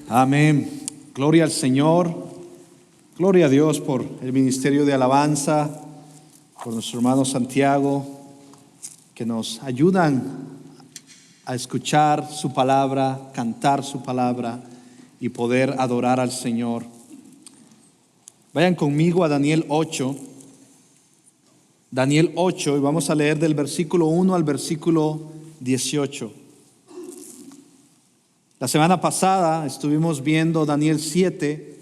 Amén. Gloria al Señor. Gloria a Dios por el ministerio de alabanza, por nuestro hermano Santiago, que nos ayudan a escuchar su palabra, cantar su palabra y poder adorar al Señor. Vayan conmigo a Daniel 8. Daniel 8, y vamos a leer del versículo 1 al versículo 18. La semana pasada estuvimos viendo Daniel 7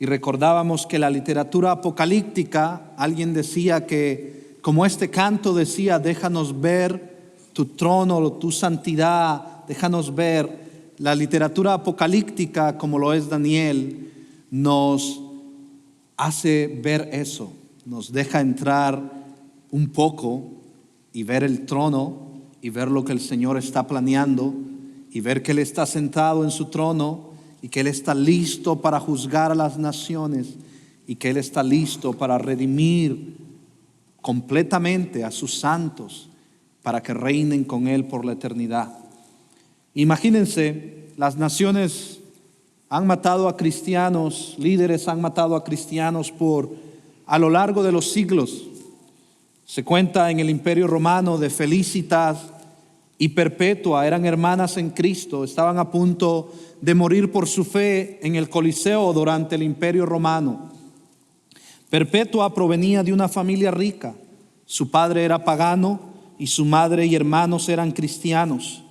y recordábamos que la literatura apocalíptica, alguien decía que, como este canto decía, déjanos ver tu trono, tu santidad, déjanos ver. La literatura apocalíptica, como lo es Daniel, nos hace ver eso, nos deja entrar un poco y ver el trono y ver lo que el Señor está planeando y ver que Él está sentado en su trono y que Él está listo para juzgar a las naciones y que Él está listo para redimir completamente a sus santos para que reinen con Él por la eternidad. Imagínense, las naciones han matado a cristianos, líderes han matado a cristianos a lo largo de los siglos. Se cuenta en el Imperio Romano de Felicitas y Perpetua, eran hermanas en Cristo, estaban a punto de morir por su fe en el Coliseo durante el Imperio Romano. Perpetua provenía de una familia rica, su padre era pagano y su madre y hermanos eran cristianos.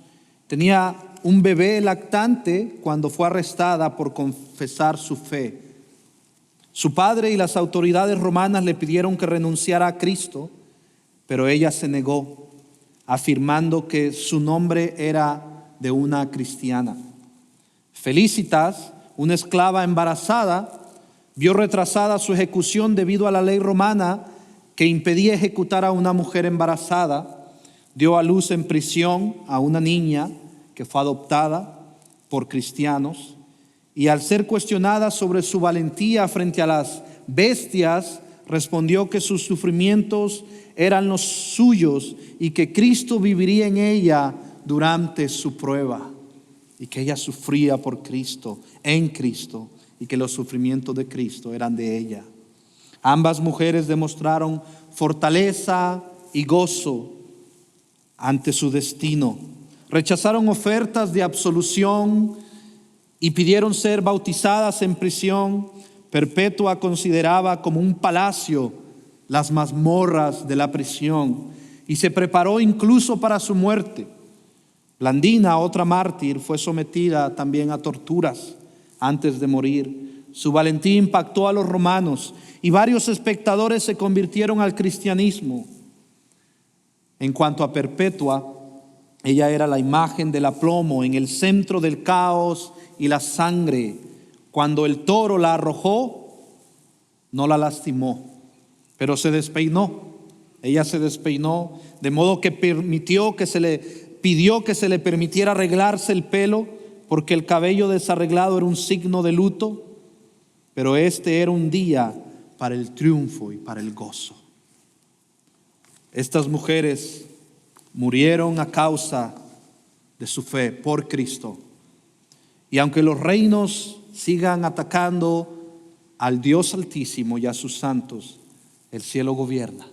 Tenía un bebé lactante cuando fue arrestada por confesar su fe. Su padre y las autoridades romanas le pidieron que renunciara a Cristo, pero ella se negó, afirmando que su nombre era de una cristiana. Felicitas, una esclava embarazada, vio retrasada su ejecución debido a la ley romana que impedía ejecutar a una mujer embarazada. Dio a luz en prisión a una niña que fue adoptada por cristianos, y al ser cuestionada sobre su valentía frente a las bestias, respondió que sus sufrimientos eran los suyos y que Cristo viviría en ella durante su prueba, y que ella sufría por Cristo, en Cristo, y que los sufrimientos de Cristo eran de ella. Ambas mujeres demostraron fortaleza y gozo ante su destino. Rechazaron ofertas de absolución y pidieron ser bautizadas en prisión. Perpetua consideraba como un palacio las mazmorras de la prisión y se preparó incluso para su muerte. Blandina, otra mártir, fue sometida también a torturas antes de morir. Su valentía impactó a los romanos y varios espectadores se convirtieron al cristianismo. En cuanto a Perpetua, ella era la imagen del aplomo en el centro del caos y la sangre. Cuando el toro la arrojó, no la lastimó, pero se despeinó. Ella se despeinó, de modo que pidió que se le permitiera arreglarse el pelo, porque el cabello desarreglado era un signo de luto, pero este era un día para el triunfo y para el gozo. Estas mujeres murieron a causa de su fe por Cristo. Y aunque los reinos sigan atacando al Dios Altísimo y a sus santos, el cielo gobierna.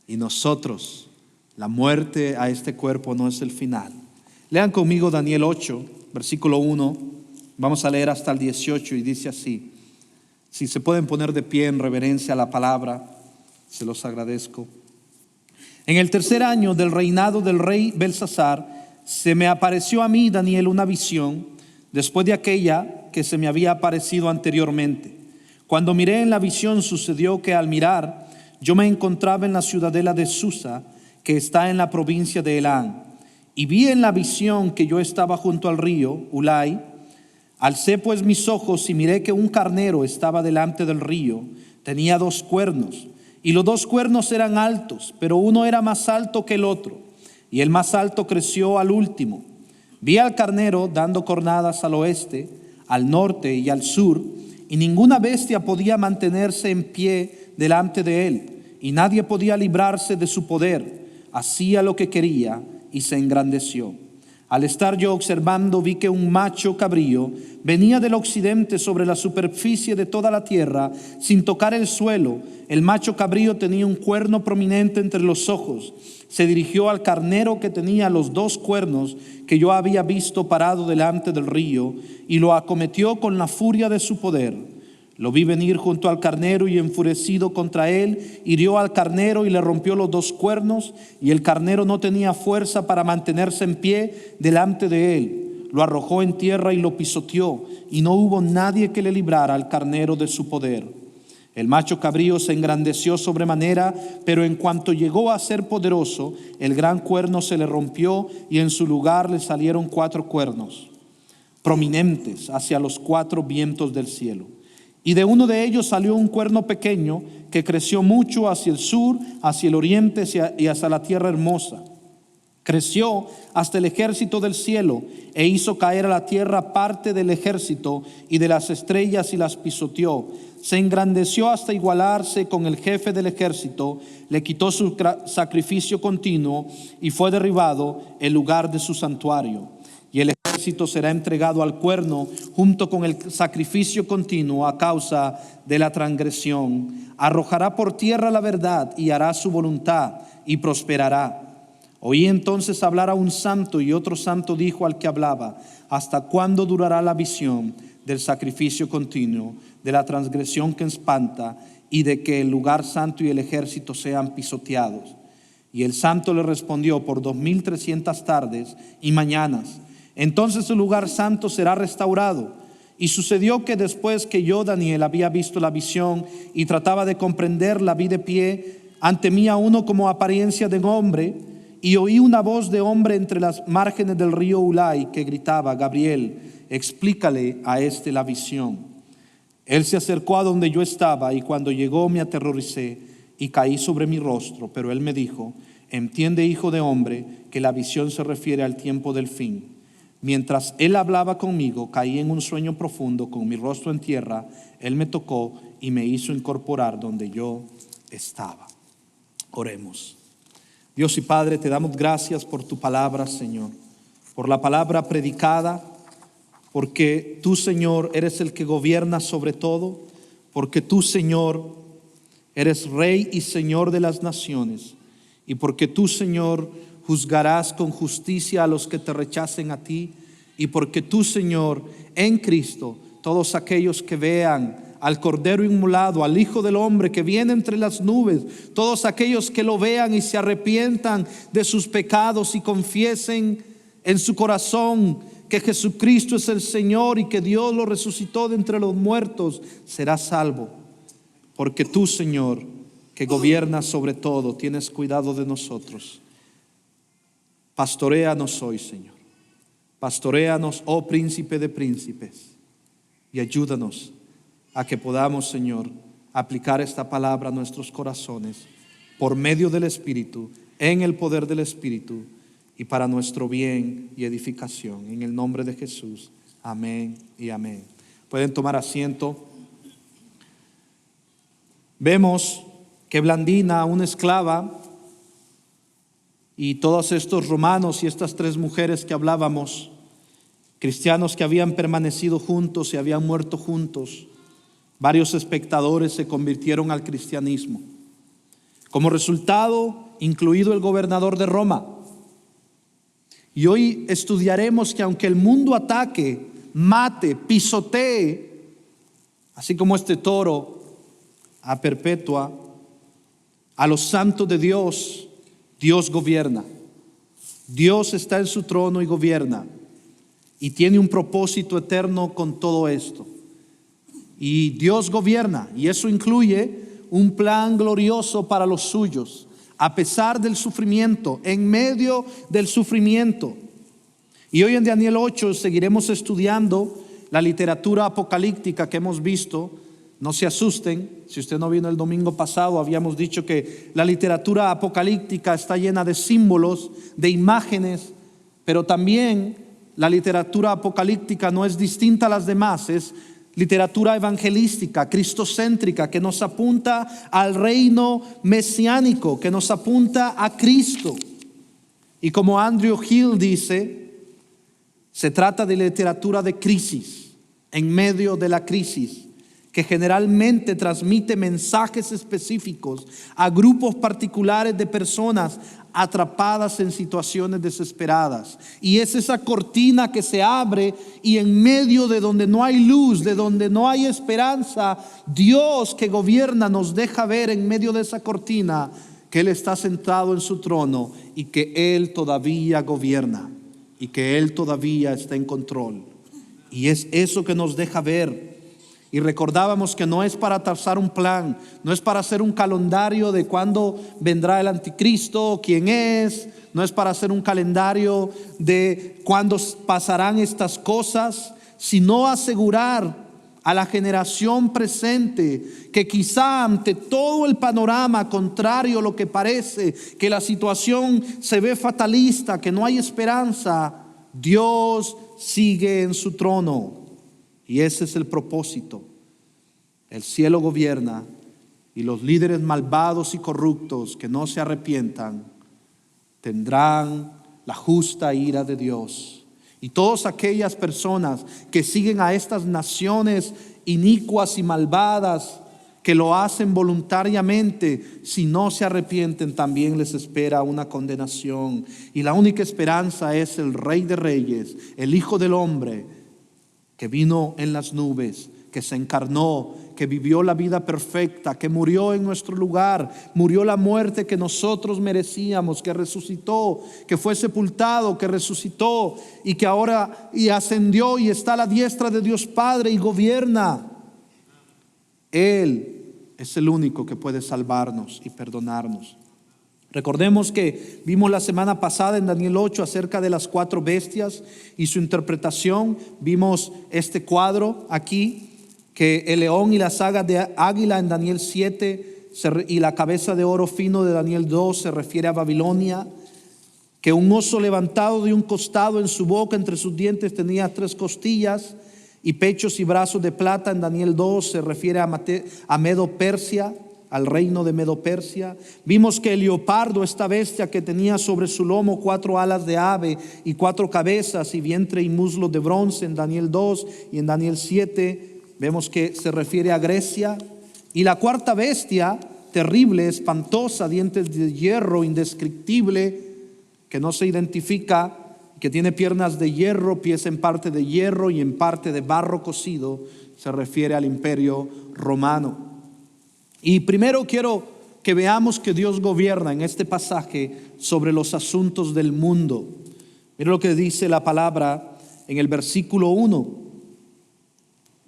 Y nosotros, la muerte a este cuerpo no es el final. Lean conmigo Daniel 8, versículo 1. Vamos a leer hasta el 18 y dice así. Si se pueden poner de pie en reverencia a la palabra, se los agradezco. En el tercer año del reinado del rey Belsasar, se me apareció a mí, Daniel, una visión, después de aquella que se me había aparecido anteriormente. Cuando miré en la visión, sucedió que al mirar, yo me encontraba en la ciudadela de Susa, que está en la provincia de Elán. Y vi en la visión que yo estaba junto al río Ulai. Alcé pues mis ojos y miré que un carnero estaba delante del río. Tenía 2 cuernos, y los 2 cuernos eran altos, pero uno era más alto que el otro, y el más alto creció al último. Vi al carnero dando cornadas al oeste, al norte y al sur, y ninguna bestia podía mantenerse en pie delante de él, y nadie podía librarse de su poder. Hacía lo que quería y se engrandeció. Al estar yo observando, vi que un macho cabrío venía del occidente sobre la superficie de toda la tierra sin tocar el suelo. El macho cabrío tenía un cuerno prominente entre los ojos. Se dirigió al carnero que tenía los 2 cuernos que yo había visto parado delante del río y lo acometió con la furia de su poder. Lo vi venir junto al carnero y enfurecido contra él, hirió al carnero y le rompió los 2 cuernos, y el carnero no tenía fuerza para mantenerse en pie delante de él. Lo arrojó en tierra y lo pisoteó, y no hubo nadie que le librara al carnero de su poder. El macho cabrío se engrandeció sobremanera, pero en cuanto llegó a ser poderoso, el gran cuerno se le rompió y en su lugar le salieron 4 cuernos, prominentes hacia los 4 vientos del cielo. Y de uno de ellos salió un cuerno pequeño que creció mucho hacia el sur, hacia el oriente y hacia la tierra hermosa. Creció hasta el ejército del cielo e hizo caer a la tierra parte del ejército y de las estrellas y las pisoteó. Se engrandeció hasta igualarse con el jefe del ejército, le quitó su sacrificio continuo y fue derribado el lugar de su santuario. Y el ejército será entregado al cuerno junto con el sacrificio continuo a causa de la transgresión. Arrojará por tierra la verdad y hará su voluntad y prosperará. Oí entonces hablar a un santo, y otro santo dijo al que hablaba: ¿hasta cuándo durará la visión del sacrificio continuo, de la transgresión que espanta y de que el lugar santo y el ejército sean pisoteados? Y el santo le respondió: por 2300 tardes y mañanas. Entonces el lugar santo será restaurado. Y sucedió que después que yo, Daniel, había visto la visión y trataba de comprenderla, vi de pie ante mí a uno como apariencia de hombre, y oí una voz de hombre entre las márgenes del río Ulai que gritaba: Gabriel, explícale a este la visión. Él se acercó a donde yo estaba, y cuando llegó me aterroricé y caí sobre mi rostro. Pero él me dijo: entiende, hijo de hombre, que la visión se refiere al tiempo del fin. Mientras él hablaba conmigo, caí en un sueño profundo con mi rostro en tierra. Él me tocó y me hizo incorporar donde yo estaba. Oremos. Dios y Padre, te damos gracias por tu palabra, Señor, por la palabra predicada, porque tú, Señor, eres el que gobierna sobre todo, porque tú, Señor, eres Rey y Señor de las naciones, y porque tú, Señor, juzgarás con justicia a los que te rechacen a ti, y porque tú, Señor, en Cristo, todos aquellos que vean al Cordero inmolado, al Hijo del Hombre que viene entre las nubes, todos aquellos que lo vean y se arrepientan de sus pecados y confiesen en su corazón que Jesucristo es el Señor y que Dios lo resucitó de entre los muertos, será salvo. Porque tú, Señor, que gobiernas sobre todo, tienes cuidado de nosotros. Pastoréanos hoy, Señor. Pastoréanos, oh Príncipe de príncipes, y ayúdanos a que podamos, Señor, aplicar esta palabra a nuestros corazones por medio del Espíritu, en el poder del Espíritu, y para nuestro bien y edificación. En el nombre de Jesús. Amén y amén. Pueden tomar asiento. Vemos que Blandina, una esclava, y todos estos romanos y estas 3 mujeres que hablábamos, cristianos que habían permanecido juntos y habían muerto juntos, varios espectadores se convirtieron al cristianismo. Como resultado, incluido el gobernador de Roma. Y hoy estudiaremos que aunque el mundo ataque, mate, pisotee, así como este toro a Perpetua, a los santos de Dios, Dios gobierna. Dios está en su trono y gobierna. Y tiene un propósito eterno con todo esto. Y Dios gobierna, y eso incluye un plan glorioso para los suyos, a pesar del sufrimiento, en medio del sufrimiento. Y hoy en Daniel 8 seguiremos estudiando la literatura apocalíptica que hemos visto. No se asusten, si usted no vino el domingo pasado, habíamos dicho que la literatura apocalíptica está llena de símbolos, de imágenes, pero también la literatura apocalíptica no es distinta a las demás, es literatura evangelística, cristocéntrica, que nos apunta al reino mesiánico, que nos apunta a Cristo. Y como Andrew Hill dice, Se trata de literatura de crisis, en medio de la crisis, que generalmente transmite mensajes específicos a grupos particulares de personas atrapadas en situaciones desesperadas. Y es esa cortina que se abre y en medio de donde no hay luz, de donde no hay esperanza, Dios que gobierna nos deja ver en medio de esa cortina que Él está sentado en su trono y que Él todavía gobierna y que Él todavía está en control. Y es eso que nos deja ver. Y recordábamos que no es para trazar un plan, no es para hacer un calendario de cuándo vendrá el anticristo, quién es, no es para hacer un calendario de cuándo pasarán estas cosas, sino asegurar a la generación presente que quizá ante todo el panorama contrario a lo que parece, que la situación se ve fatalista, que no hay esperanza, Dios sigue en su trono. Y ese es el propósito. El cielo gobierna y los líderes malvados y corruptos que no se arrepientan tendrán la justa ira de Dios. Y todas aquellas personas que siguen a estas naciones inicuas y malvadas, que lo hacen voluntariamente, si no se arrepienten, también les espera una condenación. Y la única esperanza es el Rey de Reyes, el Hijo del Hombre, que vino en las nubes, que se encarnó, que vivió la vida perfecta, que murió en nuestro lugar, murió la muerte que nosotros merecíamos, que resucitó, que fue sepultado, que resucitó y que ahora ascendió y está a la diestra de Dios Padre y gobierna. Él es el único que puede salvarnos y perdonarnos. Recordemos que vimos la semana pasada en Daniel 8 acerca de las 4 bestias y su interpretación. Vimos este cuadro aquí, que el león y las alas de águila en Daniel 7 y la cabeza de oro fino de Daniel 2 se refiere a Babilonia. Que un oso levantado de un costado en su boca, entre sus dientes tenía 3 costillas y pechos y brazos de plata en Daniel 2 se refiere a Medo-Persia, al reino de Medo-Persia. Vimos que el leopardo, esta bestia que tenía sobre su lomo 4 alas de ave y 4 cabezas y vientre y muslo de bronce en Daniel 2 y en Daniel 7, vemos que se refiere a Grecia. Y la 4ª bestia, terrible, espantosa, dientes de hierro, indescriptible, que no se identifica, que tiene piernas de hierro, pies en parte de hierro y en parte de barro cocido, se refiere al imperio romano. Y primero quiero que veamos que Dios gobierna en este pasaje sobre los asuntos del mundo. Mira lo que dice la palabra en el versículo 1.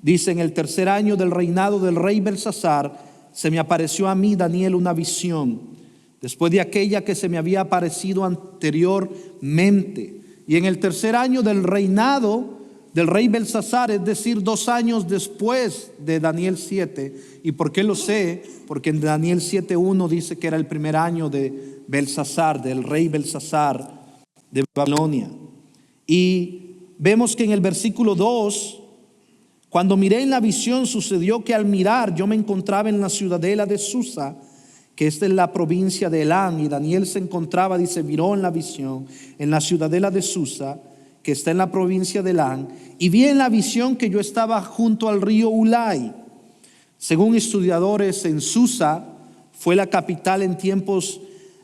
Dice: en el 3er año del reinado del rey Belsasar, se me apareció a mí, Daniel, una visión, después de aquella que se me había aparecido anteriormente. Y en el 3er año del reinado del rey Belsasar, es decir, 2 años después de Daniel 7. ¿Y por qué lo sé? Porque en Daniel 7:1 dice que era el 1er año de Belsasar, del rey Belsasar de Babilonia. Y vemos que en el versículo 2, cuando miré en la visión, sucedió que al mirar yo me encontraba en la ciudadela de Susa, que esta es la provincia de Elam, y Daniel se encontraba, dice, miró en la visión, en la ciudadela de Susa, que está en la provincia de Elam, y vi en la visión que yo estaba junto al río Ulai. Según historiadores, en Susa fue la capital en tiempos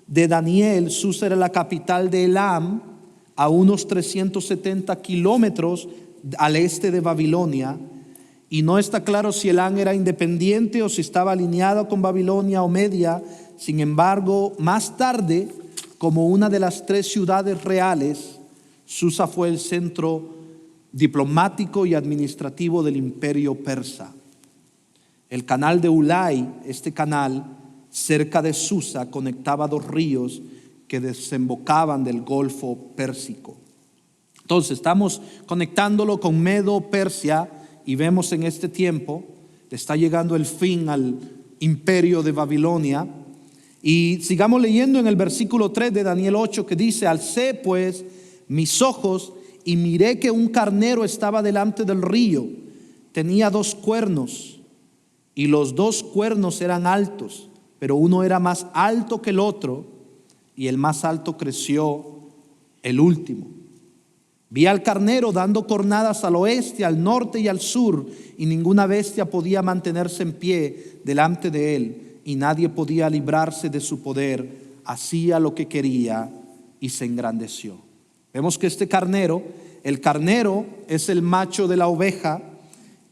de Daniel. Susa era la capital de Elam, a unos 370 kilómetros al este de Babilonia. Y no está claro si Elam era independiente o si estaba alineado con Babilonia o Media. Sin embargo, más tarde, como una de las 3 ciudades reales, Susa fue el centro diplomático y administrativo del imperio persa. El canal de Ulai, este canal, cerca de Susa, conectaba 2 ríos que desembocaban del Golfo Pérsico. Entonces, estamos conectándolo con Medo-Persia y vemos en este tiempo, está llegando el fin al imperio de Babilonia. Y sigamos leyendo en el versículo 3 de Daniel 8, que dice: alcé pues mis ojos y miré que un carnero estaba delante del río. Tenía 2 cuernos y los 2 cuernos eran altos, pero uno era más alto que el otro, y el más alto creció el último. Vi al carnero dando cornadas al oeste, al norte y al sur, y ninguna bestia podía mantenerse en pie delante de él, y nadie podía librarse de su poder. Hacía lo que quería y se engrandeció. Vemos que este carnero, el carnero es el macho de la oveja,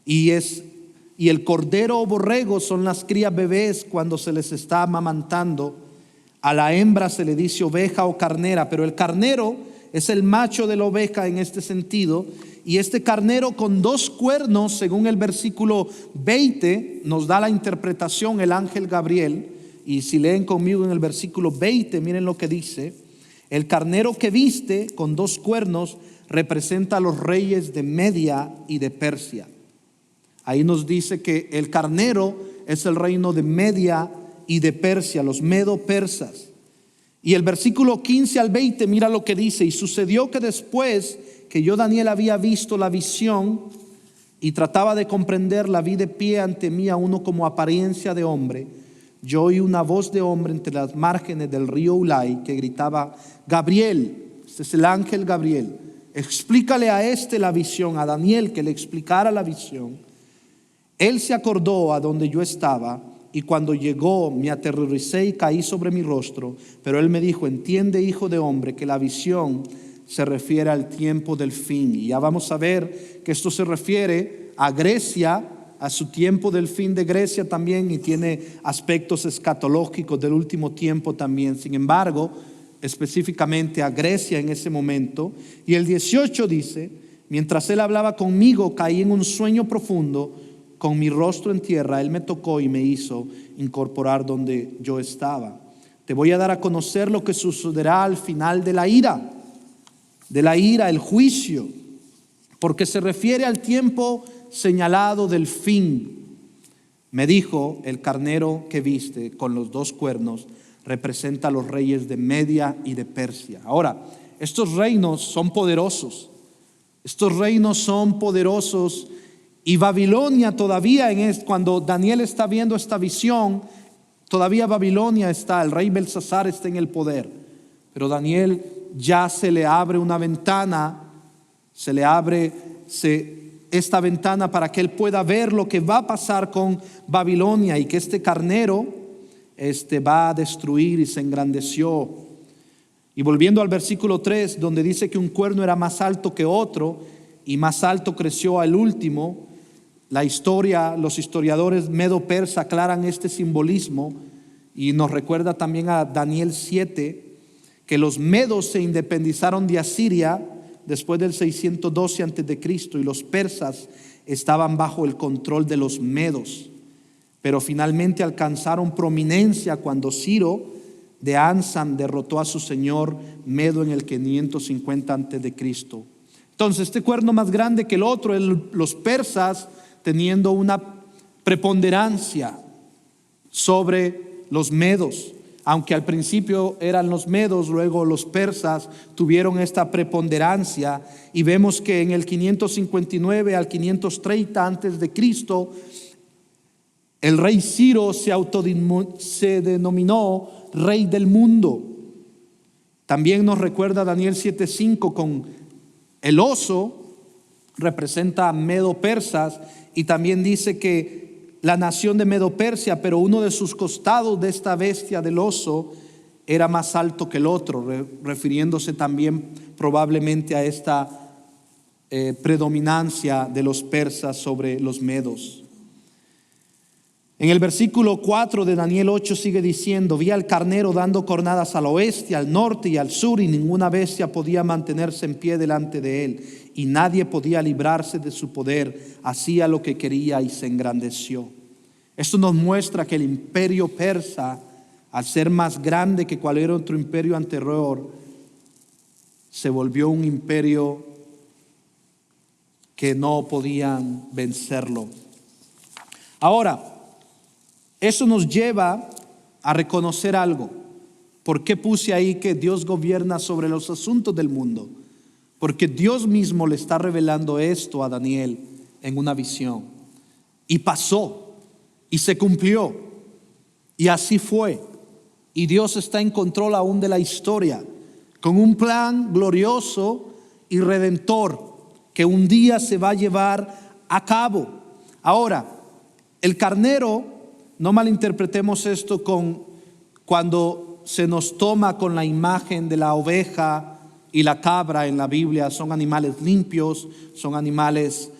y el cordero o borrego son las crías bebés cuando se les está amamantando. A la hembra se le dice oveja o carnera, pero el carnero es el macho de la oveja en este sentido. Y este carnero con 2 cuernos, según el versículo 20, nos da la interpretación el ángel Gabriel. Y si leen conmigo en el versículo 20, miren lo que dice: el carnero que viste con 2 cuernos representa a los reyes de Media y de Persia. Ahí nos dice que el carnero es el reino de Media y de Persia, los medo-persas. Y el versículo 15 al 20, mira lo que dice: y sucedió que después que yo, Daniel, había visto la visión y trataba de comprenderla, vi de pie ante mí a uno como apariencia de hombre. Yo oí una voz de hombre entre las márgenes del río Ulai que gritaba: Gabriel, este es el ángel Gabriel, explícale a este la visión, a Daniel que le explicara la visión. Él se acordó a donde yo estaba, y cuando llegó me aterroricé y caí sobre mi rostro. Pero él me dijo: entiende, hijo de hombre, que la visión se refiere al tiempo del fin. Y ya vamos a ver que esto se refiere a Grecia, a su tiempo del fin de Grecia también, y tiene aspectos escatológicos del último tiempo también. Sin embargo, específicamente a Grecia en ese momento. Y el 18 dice: mientras él hablaba conmigo, caí en un sueño profundo. Con mi rostro en tierra, él me tocó y me hizo incorporar donde yo estaba. Te voy a dar a conocer lo que sucederá al final de la ira, el juicio, porque se refiere al tiempo señalado del fin. Me dijo: el carnero que viste con los 2 cuernos representa a los reyes de Media y de Persia. Ahora, estos reinos son poderosos. Y Babilonia todavía, cuando Daniel está viendo esta visión, todavía Babilonia está, el rey Belsasar está en el poder. Pero Daniel ya se le abre una ventana, esta ventana para que él pueda ver lo que va a pasar con Babilonia, y que este carnero va a destruir, y se engrandeció. Y volviendo al versículo 3, donde dice que un cuerno era más alto que otro, y más alto creció al último. Los historiadores medo-persa aclaran este simbolismo, y nos recuerda también a Daniel 7, que los medos se independizaron de Asiria después del 612 a.C. y los persas estaban bajo el control de los medos, pero finalmente alcanzaron prominencia cuando Ciro de Ansam derrotó a su señor medo en el 550 a.C. Entonces, este cuerno más grande que el otro, los persas teniendo una preponderancia sobre los medos. Aunque al principio eran los medos, luego los persas tuvieron esta preponderancia, y vemos que en el 559 al 530 antes de Cristo, el rey Ciro se denominó rey del mundo. También nos recuerda Daniel 7:5 con el oso, representa a Medo-Persas, y también dice que la nación de Medo-Persia, pero uno de sus costados de esta bestia del oso era más alto que el otro, refiriéndose también probablemente a esta predominancia de los persas sobre los medos. En el versículo 4 de Daniel 8 sigue diciendo: vi al carnero dando cornadas al oeste, al norte y al sur, y ninguna bestia podía mantenerse en pie delante de él, y nadie podía librarse de su poder. Hacía lo que quería y se engrandeció. Esto nos muestra que el imperio persa, al ser más grande que cualquier otro imperio anterior, se volvió un imperio que no podían vencerlo. Ahora, eso nos lleva a reconocer algo. ¿Por qué puse ahí que Dios gobierna sobre los asuntos del mundo? Porque Dios mismo le está revelando esto a Daniel en una visión. Y pasó, y se cumplió, y así fue. Y Dios está en control aún de la historia, con un plan glorioso y redentor que un día se va a llevar a cabo. Ahora, el carnero, no malinterpretemos esto cuando se nos toma con la imagen de la oveja y la cabra en la Biblia. Son animales limpios, son animales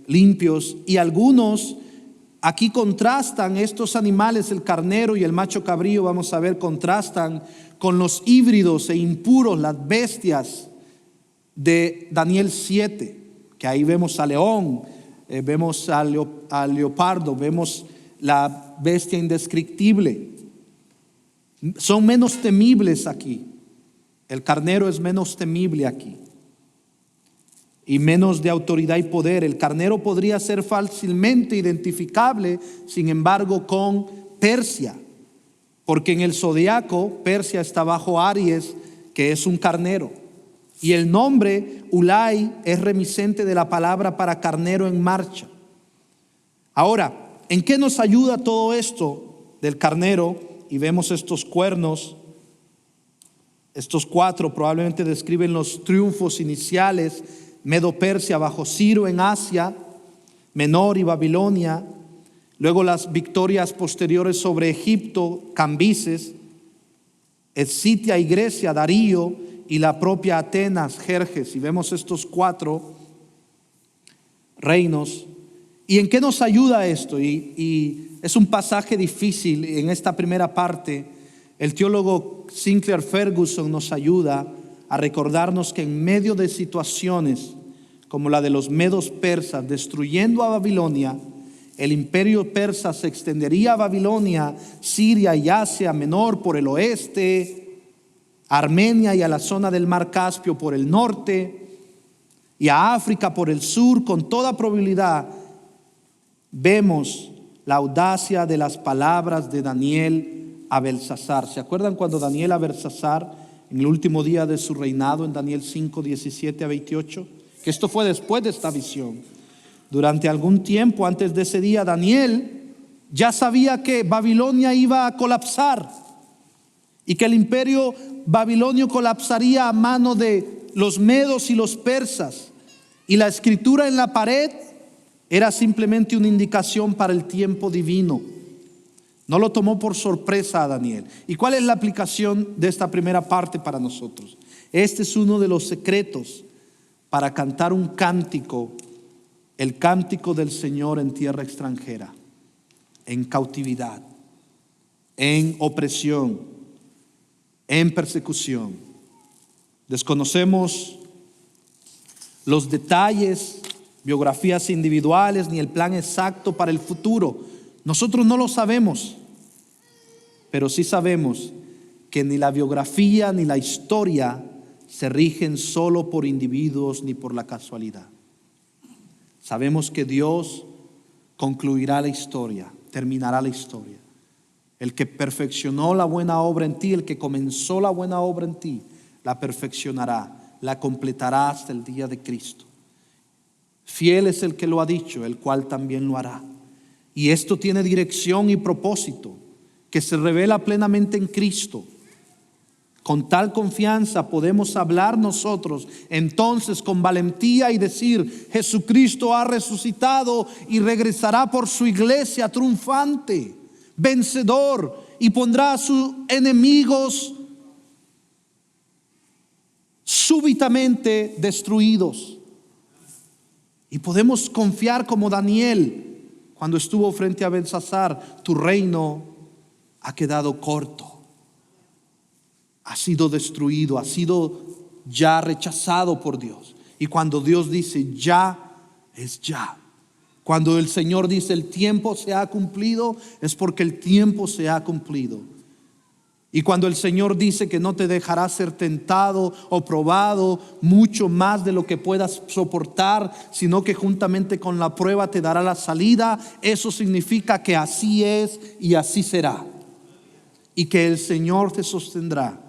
limpios, y algunos aquí contrastan estos animales, el carnero y el macho cabrío, vamos a ver, contrastan con los híbridos e impuros, las bestias de Daniel 7, que ahí vemos al león, vemos al leopardo, vemos la bestia indescriptible. Son menos temibles aquí. El carnero es menos temible aquí y menos de autoridad y poder. El carnero podría ser fácilmente identificable, sin embargo, con Persia, porque en el zodiaco Persia está bajo Aries, que es un carnero, y el nombre Ulai es remisente de la palabra para carnero en marcha. Ahora, ¿en qué nos ayuda todo esto del carnero? Y vemos estos cuernos. Estos 4 probablemente describen los triunfos iniciales: Medo-Persia bajo Ciro en Asia Menor y Babilonia, luego las victorias posteriores sobre Egipto, Cambises, Escitia y Grecia, Darío, y la propia Atenas, Jerjes. Y vemos estos 4 reinos. ¿Y en qué nos ayuda esto? Y es un pasaje difícil en esta primera parte. El teólogo Sinclair Ferguson nos ayuda a recordarnos que en medio de situaciones como la de los medos persas destruyendo a Babilonia, el imperio persa se extendería a Babilonia, Siria y Asia Menor por el oeste, Armenia y a la zona del mar Caspio por el norte, y a África por el sur. Con toda probabilidad vemos la audacia de las palabras de Daniel a Belsasar. ¿Se acuerdan cuando Daniel a Belsasar, en el último día de su reinado, en Daniel 5, 17 a 28? Que esto fue después de esta visión. Durante algún tiempo antes de ese día, Daniel ya sabía que Babilonia iba a colapsar y que el imperio babilonio colapsaría a mano de los medos y los persas. Y la escritura en la pared era simplemente una indicación para el tiempo divino. No lo tomó por sorpresa a Daniel. ¿Y cuál es la aplicación de esta primera parte para nosotros? Este es uno de los secretos para cantar un cántico, el cántico del Señor en tierra extranjera, en cautividad, en opresión, en persecución. Desconocemos los detalles, biografías individuales, ni el plan exacto para el futuro. Nosotros no lo sabemos, pero sí sabemos que ni la biografía ni la historia se rigen solo por individuos ni por la casualidad. Sabemos que Dios concluirá la historia, terminará la historia. El que perfeccionó la buena obra en ti, el que comenzó la buena obra en ti, la perfeccionará, la completará hasta el día de Cristo. Fiel es el que lo ha dicho, el cual también lo hará. Y esto tiene dirección y propósito, que se revela plenamente en Cristo. Con tal confianza podemos hablar nosotros entonces con valentía y decir: Jesucristo ha resucitado y regresará por su iglesia triunfante, vencedor, y pondrá a sus enemigos súbitamente destruidos. Y podemos confiar como Daniel cuando estuvo frente a Belsasar: tu reino ha quedado corto. Ha sido destruido, ha sido ya rechazado por Dios. Y cuando Dios dice ya, es ya. Cuando el Señor dice el tiempo se ha cumplido, es porque el tiempo se ha cumplido. Y cuando el Señor dice que no te dejará ser tentado o probado mucho más de lo que puedas soportar, sino que juntamente con la prueba te dará la salida, eso significa que así es y así será. Y que el Señor te sostendrá,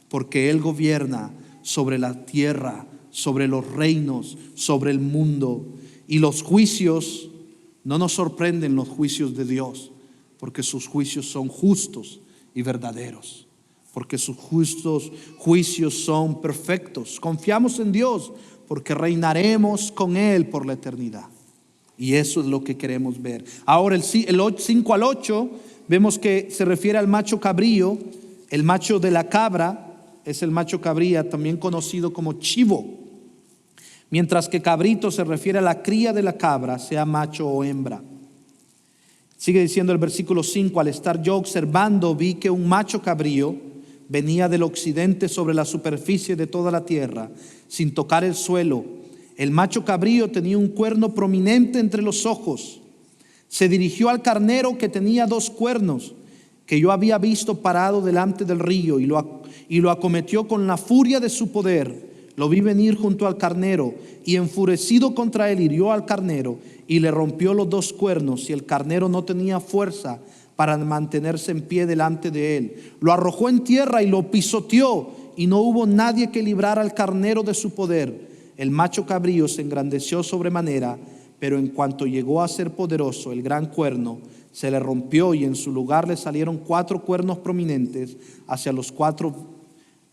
porque Él gobierna sobre la tierra, sobre los reinos, sobre el mundo. Y los juicios, no nos sorprenden los juicios de Dios, porque sus juicios son justos y verdaderos. porque sus justos juicios son perfectos. Confiamos en Dios porque reinaremos con Él por la eternidad. Y eso es lo que queremos ver. Ahora el 5 al 8 vemos que se refiere al macho cabrío. El macho de la cabra es el macho cabría, también conocido como chivo. Mientras que cabrito se refiere a la cría de la cabra, sea macho o hembra. Sigue diciendo el versículo 5: al estar yo observando, vi que un macho cabrío venía del occidente sobre la superficie de toda la tierra, sin tocar el suelo. El macho cabrío tenía un cuerno prominente entre los ojos. Se dirigió al carnero que tenía 2 cuernos, que yo había visto parado delante del río, y lo acometió con la furia de su poder. Lo vi venir junto al carnero, y enfurecido contra él hirió al carnero y le rompió los 2 cuernos, y el carnero no tenía fuerza para mantenerse en pie delante de él. Lo arrojó en tierra y lo pisoteó, y no hubo nadie que librara al carnero de su poder. El macho cabrío se engrandeció sobremanera, pero en cuanto llegó a ser poderoso, el gran cuerno se le rompió, y en su lugar le salieron 4 cuernos prominentes hacia los 4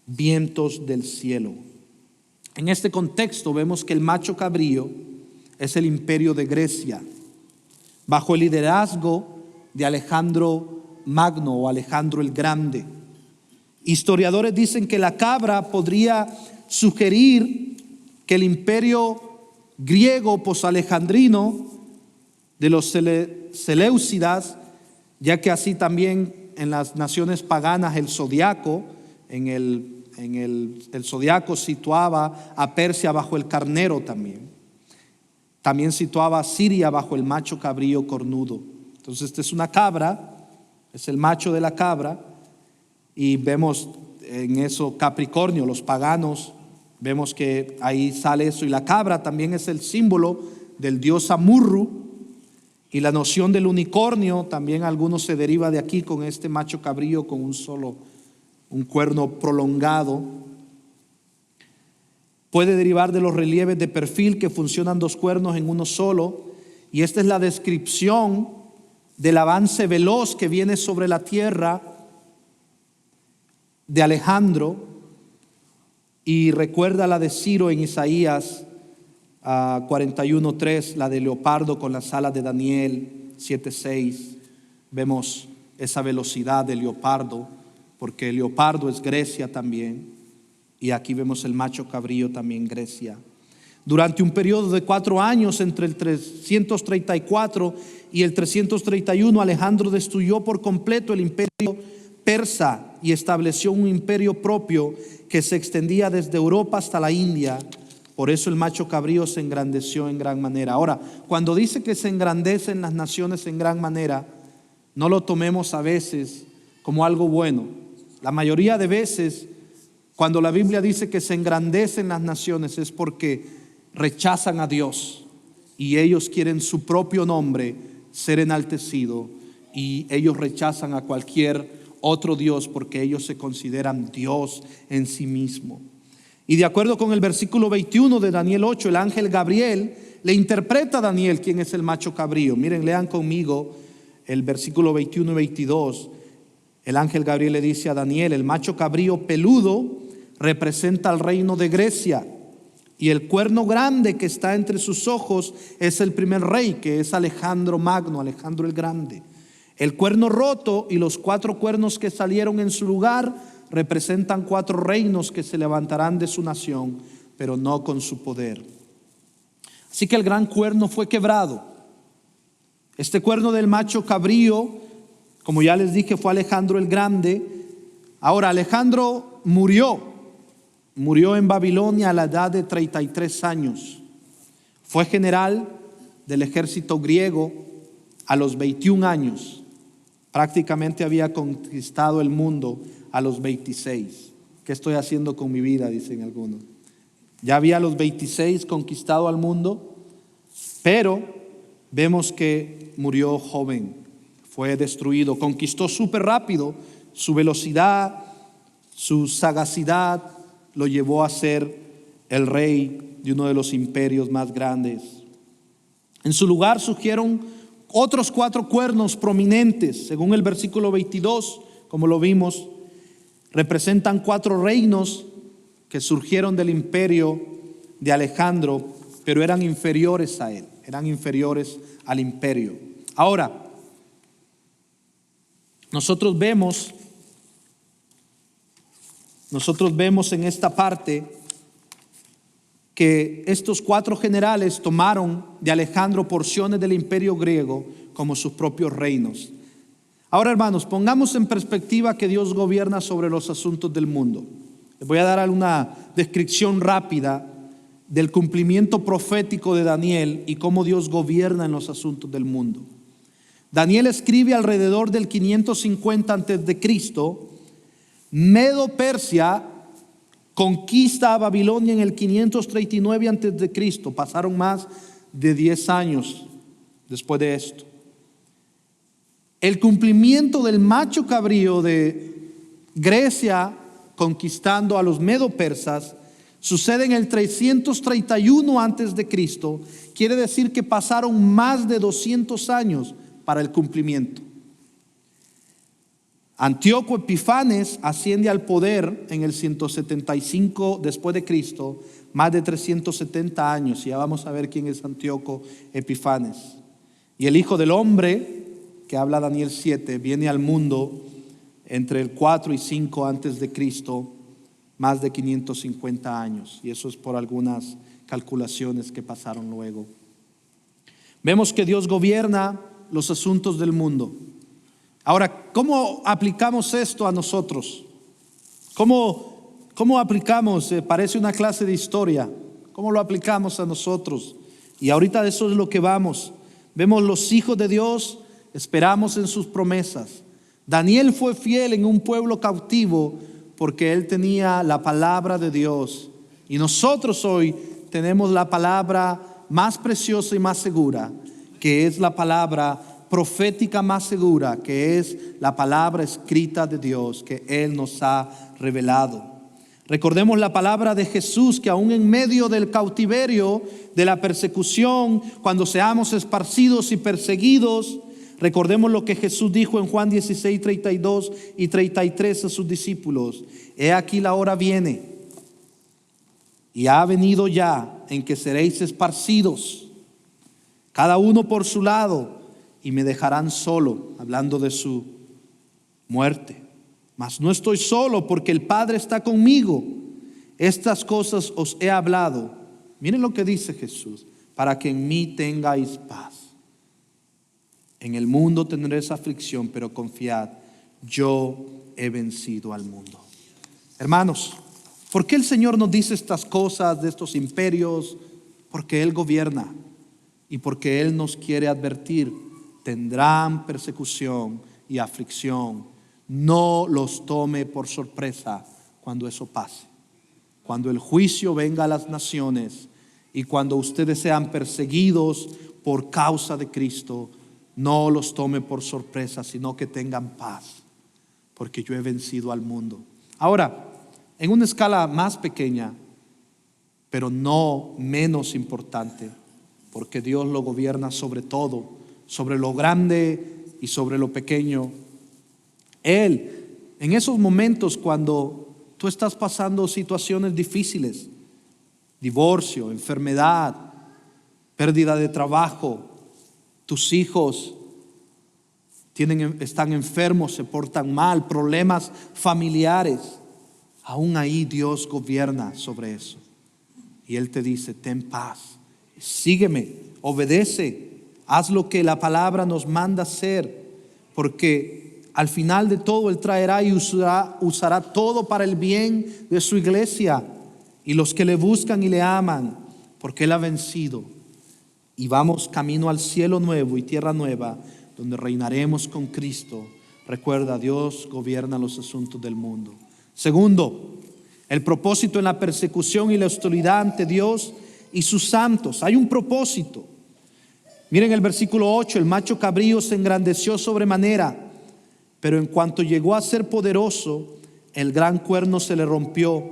vientos del cielo. En este contexto vemos que el macho cabrío es el imperio de Grecia, bajo el liderazgo de Alejandro Magno o Alejandro el Grande. Historiadores dicen que la cabra podría sugerir que el imperio griego posalejandrino de los Seleucidas, ya que así también en las naciones paganas el zodiaco, el zodiaco situaba a Persia bajo el carnero también situaba a Siria bajo el macho cabrío cornudo. Entonces esta es una cabra, es el macho de la cabra, y vemos en eso Capricornio, los paganos, vemos que ahí sale eso, y la cabra también es el símbolo del dios Amurru, y la noción del unicornio también algunos se deriva de aquí con este macho cabrío con un cuerno prolongado. Puede derivar de los relieves de perfil que funcionan 2 cuernos en uno solo, y esta es la descripción del avance veloz que viene sobre la tierra de Alejandro, y recuerda la de Ciro en Isaías 41:3, la de leopardo con las alas de Daniel 7:6. Vemos esa velocidad del leopardo, porque el leopardo es Grecia también, y aquí vemos el macho cabrío también Grecia. Durante un periodo de 4 años, entre el 334 y el 331, Alejandro destruyó por completo el imperio persa y estableció un imperio propio que se extendía desde Europa hasta la India. Por eso el macho cabrío se engrandeció en gran manera. Ahora, cuando dice que se engrandecen las naciones en gran manera, no lo tomemos a veces como algo bueno. La mayoría de veces, cuando la Biblia dice que se engrandecen las naciones, es porque rechazan a Dios y ellos quieren su propio nombre ser enaltecido, y ellos rechazan a cualquier otro Dios porque ellos se consideran Dios en sí mismo. Y de acuerdo con el versículo 21 de Daniel 8, el ángel Gabriel le interpreta a Daniel quién es el macho cabrío. Miren, lean conmigo el versículo 21 y 22. El ángel Gabriel le dice a Daniel: el macho cabrío peludo representa al reino de Grecia, y el cuerno grande que está entre sus ojos es el primer rey, que es Alejandro Magno, Alejandro el Grande. El cuerno roto y los 4 cuernos que salieron en su lugar representan 4 reinos que se levantarán de su nación, pero no con su poder. Así que el gran cuerno fue quebrado. Este cuerno del macho cabrío, como ya les dije, fue Alejandro el Grande. Ahora, Alejandro murió en Babilonia a la edad de 33 años. Fue general del ejército griego a los 21 años. Prácticamente había conquistado el mundo a los 26. ¿Qué estoy haciendo con mi vida?, dicen algunos. Ya había a los 26 conquistado al mundo, pero vemos que murió joven, fue destruido. Conquistó súper rápido. Su velocidad, su sagacidad lo llevó a ser el rey de uno de los imperios más grandes. En su lugar surgieron otros 4 cuernos prominentes, según el versículo 22, como lo vimos. Representan 4 reinos que surgieron del imperio de Alejandro, pero eran inferiores a él, eran inferiores al imperio. Ahora, nosotros vemos en esta parte que estos 4 generales tomaron de Alejandro porciones del imperio griego como sus propios reinos. Ahora, hermanos, pongamos en perspectiva que Dios gobierna sobre los asuntos del mundo. Les voy a dar una descripción rápida del cumplimiento profético de Daniel y cómo Dios gobierna en los asuntos del mundo. Daniel escribe alrededor del 550 antes de Cristo. Medo-Persia conquista a Babilonia en el 539 antes de Cristo. Pasaron más de 10 años después de esto. El cumplimiento del macho cabrío de Grecia conquistando a los medo-persas sucede en el 331 antes de Cristo. Quiere decir que pasaron más de 200 años para el cumplimiento. Antíoco Epifanes asciende al poder en el 175 después de Cristo, más de 370 años. Y ya vamos a ver quién es Antíoco Epifanes. Y el Hijo del Hombre, que habla Daniel 7, viene al mundo entre el 4 y 5 antes de Cristo, más de 550 años. Y eso es por algunas calculaciones que pasaron luego. Vemos que Dios gobierna los asuntos del mundo. Ahora, ¿cómo aplicamos esto a nosotros? ¿Cómo aplicamos? Parece una clase de historia. ¿Cómo lo aplicamos a nosotros? Y ahorita eso es lo que vamos. Vemos los hijos de Dios, esperamos en sus promesas. Daniel fue fiel en un pueblo cautivo porque él tenía la palabra de Dios. Y nosotros hoy tenemos la palabra más preciosa y más segura, que es la palabra profética más segura, que es la palabra escrita de Dios que Él nos ha revelado. Recordemos la palabra de Jesús, que aún en medio del cautiverio, de la persecución, cuando seamos esparcidos y perseguidos, recordemos lo que Jesús dijo en Juan 16, 32 y 33 a sus discípulos: he aquí la hora viene y ha venido ya en que seréis esparcidos, cada uno por su lado, y me dejarán solo, hablando de su muerte. Mas no estoy solo, porque el Padre está conmigo. Estas cosas os he hablado. Miren lo que dice Jesús: para que en mí tengáis paz. En el mundo tendréis aflicción, pero confiad, yo he vencido al mundo. Hermanos, ¿por qué el Señor nos dice estas cosas de estos imperios? Porque Él gobierna y porque Él nos quiere advertir: tendrán persecución y aflicción. No los tome por sorpresa cuando eso pase. Cuando el juicio venga a las naciones y cuando ustedes sean perseguidos por causa de Cristo, no los tome por sorpresa, sino que tengan paz, porque yo he vencido al mundo. Ahora, en una escala más pequeña, pero no menos importante, porque Dios lo gobierna sobre todo, sobre lo grande y sobre lo pequeño. Él, en esos momentos cuando tú estás pasando situaciones difíciles, divorcio, enfermedad, pérdida de trabajo, tus hijos están enfermos, se portan mal, problemas familiares, aún ahí Dios gobierna sobre eso. Y Él te dice: ten paz, sígueme, obedece. Haz lo que la palabra nos manda hacer, porque al final de todo Él traerá y usará todo para el bien de su iglesia y los que le buscan y le aman, porque Él ha vencido. Y vamos camino al cielo nuevo y tierra nueva, donde reinaremos con Cristo. Recuerda, Dios gobierna los asuntos del mundo. Segundo, el propósito en la persecución y la hostilidad ante Dios y sus santos. Hay un propósito. Miren el versículo 8: el macho cabrío se engrandeció sobremanera, pero en cuanto llegó a ser poderoso, el gran cuerno se le rompió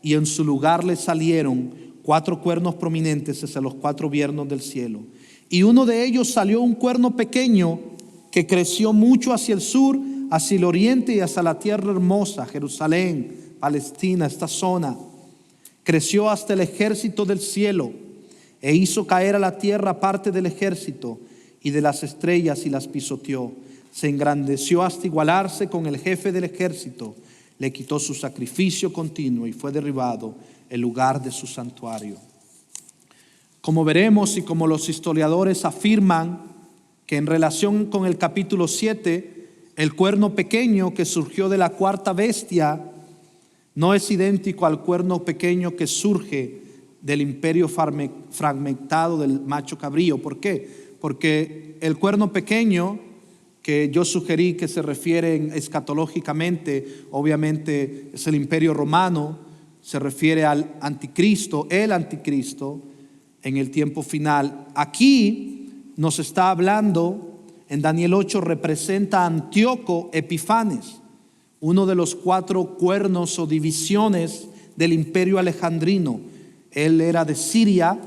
y en su lugar le salieron 4 cuernos prominentes hacia los 4 vientos del cielo. Y uno de ellos salió un cuerno pequeño que creció mucho hacia el sur hacia el oriente y hacia la tierra hermosa, Jerusalén, Palestina, esta zona. Creció hasta el ejército del cielo e hizo caer a la tierra parte del ejército y de las estrellas y las pisoteó. Se engrandeció hasta igualarse con el jefe del ejército. Le quitó su sacrificio continuo y fue derribado el lugar de su santuario. Como veremos y como los historiadores afirman que en relación con el capítulo 7, el cuerno pequeño que surgió de la cuarta bestia no es idéntico al cuerno pequeño que surge del imperio fragmentado del macho cabrío. ¿Por qué? Porque el cuerno pequeño, que yo sugerí que se refiere escatológicamente, obviamente es el imperio romano, se refiere al anticristo, el anticristo en el tiempo final. Aquí nos está hablando, en Daniel 8 representa a Antíoco Epifanes, uno de los 4 cuernos o divisiones del imperio alejandrino. Él era de Siria,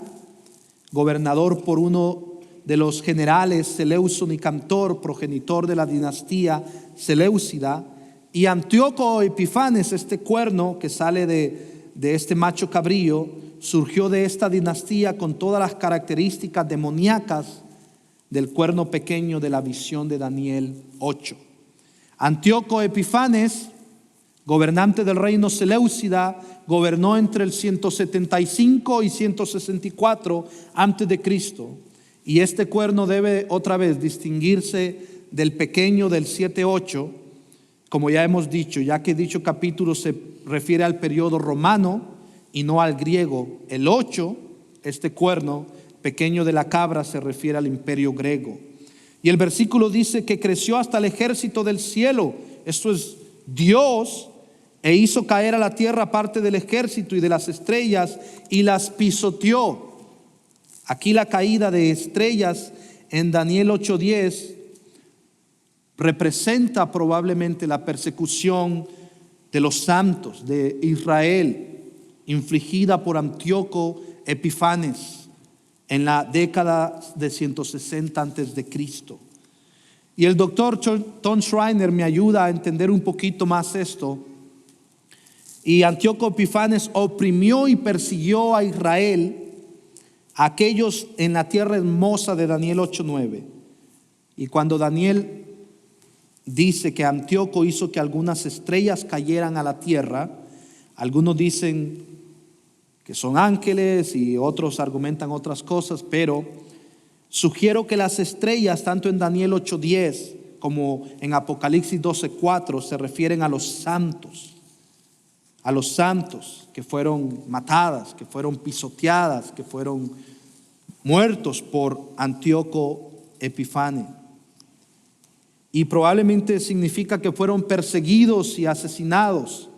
gobernador por uno de los generales Seleuco Nicanor, progenitor de la dinastía Seleucida. Y Antíoco Epifanes, este cuerno que sale de este macho cabrío, surgió de esta dinastía con todas las características demoníacas del cuerno pequeño de la visión de Daniel 8. Antíoco Epifanes, gobernante del reino Seleucida, gobernó entre el 175 y 164 antes de Cristo. Y este cuerno debe otra vez distinguirse del pequeño del 7-8, como ya hemos dicho, ya que dicho capítulo se refiere al periodo romano y no al griego. El 8, este cuerno pequeño de la cabra, se refiere al imperio griego. Y el versículo dice que creció hasta el ejército del cielo, esto es Dios, e hizo caer a la tierra parte del ejército y de las estrellas y las pisoteó. Aquí la caída de estrellas en Daniel 8:10 representa probablemente la persecución de los santos de Israel, infligida por Antíoco Epifanes en la década de 160 antes de Cristo. Y el doctor Tom Schreiner me ayuda a entender un poquito más esto. Y Antíoco Epifanes oprimió y persiguió a Israel, a aquellos en la tierra hermosa de Daniel 8:9. Y cuando Daniel dice que Antíoco hizo que algunas estrellas cayeran a la tierra, algunos dicen que son ángeles y otros argumentan otras cosas, pero sugiero que las estrellas, tanto en Daniel 8:10 como en Apocalipsis 12:4, se refieren a los santos que fueron matadas, que fueron pisoteadas, que fueron muertos por Antíoco Epifanes. Y probablemente significa que fueron perseguidos y asesinados.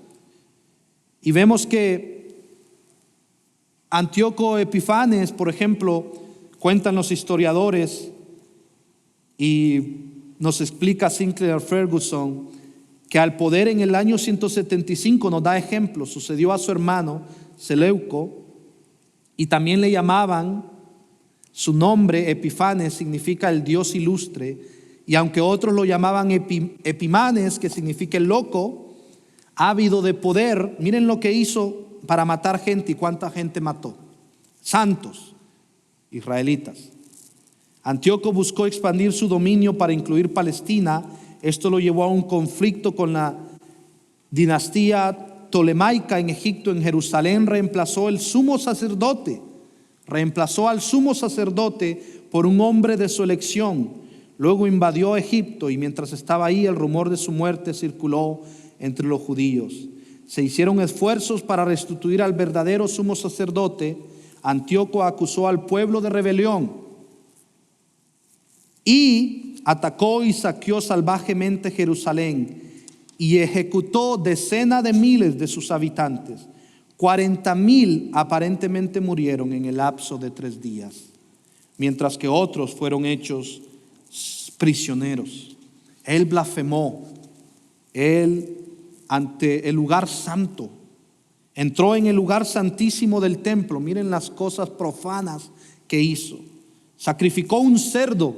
Y vemos que Antíoco Epifanes, por ejemplo, cuentan los historiadores y nos explica Sinclair Ferguson que al poder en el año 175 nos da ejemplo, sucedió a su hermano Seleuco y también le llamaban, su nombre Epifanes significa el Dios ilustre, y aunque otros lo llamaban Epimanes, que significa el loco, ávido de poder, miren lo que hizo para matar gente y cuánta gente mató. Santos israelitas. Antíoco buscó expandir su dominio para incluir Palestina. Esto lo llevó a un conflicto con la dinastía tolemaica en Egipto. En Jerusalén reemplazó al sumo sacerdote por un hombre de su elección. Luego invadió Egipto y mientras estaba ahí el rumor de su muerte circuló entre los judíos. Se hicieron esfuerzos para restituir al verdadero sumo sacerdote. Antíoco acusó al pueblo de rebelión y atacó y saqueó salvajemente Jerusalén y ejecutó decenas de miles de sus habitantes. 40,000 aparentemente murieron en el lapso de 3 días, mientras que otros fueron hechos prisioneros. Él blasfemó, ante el lugar santo, entró en el lugar santísimo del templo. Miren las cosas profanas que hizo. Sacrificó un cerdo